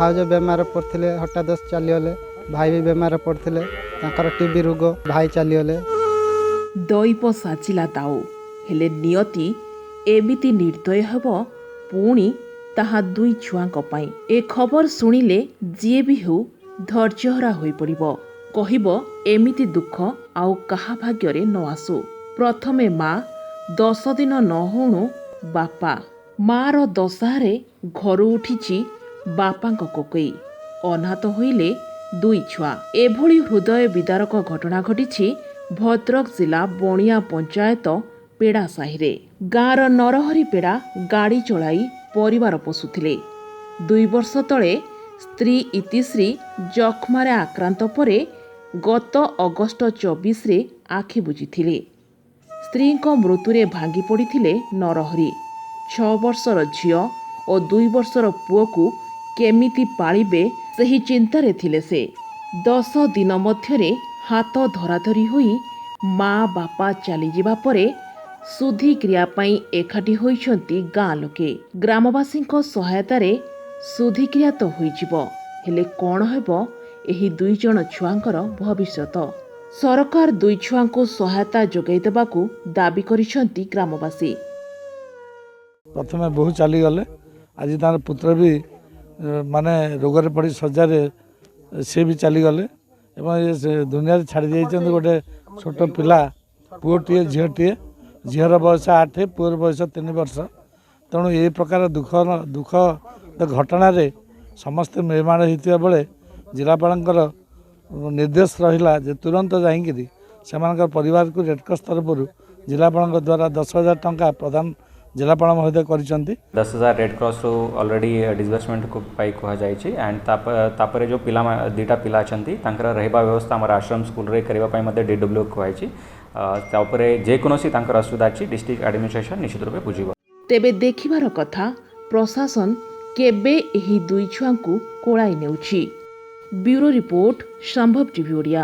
भाउज बेमार पड़ते हठात चलीगले भाई भी बेमार पड़ते टीबी रोग भाई चलीगले। दैव साचिला दाऊ हेले नियति एमिति निर्दय हेब पुणी ताहा दुई छुआंक पाई। ए खबर शुणिले जीए भी हो धैर्यहरा होई पड़िबो, कहिबो एमिति दुख आउ काहा भाग्ୟରେ न आसु। प्रथमे माँ 10 दिन न होणु बापा मार दशारे घरु उठिछि बापांक कोकई अनाथ होइले दुई छुआ। एभଳି हृदय विदारक घटना घटिछि भद्रक जिला बणिया पंचायत पेड़ा साहिरे। गाँर नरहरी पेड़ा गाड़ी चलाई परिवार पोषुथिले। 2 वर्ष तले स्त्री इतिश्री जख्मारे आक्रांत परे गत अगस्ट 24 रे आखि बुझिथिले। स्त्री मृत्युरे भांगी पड़िथिले नरहरी। 6 वर्षर झियो और 2 वर्षर पुओ को केमिति पालिबे सही चिंतारे थिले से। 10 दिन मध्यरे हाथ धराधरी होई माँ बापा चली जिबा परे सुधी क्रिया पाई एकाठी होइछंती गाँ लोके। ग्रामवासी सहायतारे सुधी क्रिया तो होइजिबो, हेले कौन हेबो एही 2 जण छुआंकर भविष्यत। सरकार 2 छुआंको सहायता जोगाई देबाकू दाबी करिछंती ग्रामवासी। प्रथमे बहु चलीगले आज तार पुत्र भी माने रोगरे पड़ी सज्जारे सी भी चलीगले एवं दुनिया छाड़ी जाइए गोटे छोट पिला पुओटे झीटे झीर बयस 8 पुअर बयस 3 वर्ष। तेणु ये प्रकार दुख घटना समस्ते निर्माण होता बेले जिलापाल निर्देश रहा जे तुरंत जाकि से परिवार को रेडक्रॉस तरफ जिलापाल द्वारा 10,000 टंका प्रदान जिलापाल महोदय कर 10,000 रेडक्रॉस रू ऑलरेडी डिसबर्समेंट को पाई कह जाइए। एंड तापर जो पिला 2टा पिला अच्छी रहा व्यवस्था आम आश्रम स्कूल रे करने DW कहुई। जेकोसी असुविधा अच्छी डिस्ट्रिक्ट एडमिनिस्ट्रेशन निश्चित रूप बुझे। तेबे देखिबार कथा प्रशासन केबे एही 2 छुआंकू कोड़ाई नेउछि। ब्यूरो रिपोर्ट संभव टीवी ओडिया।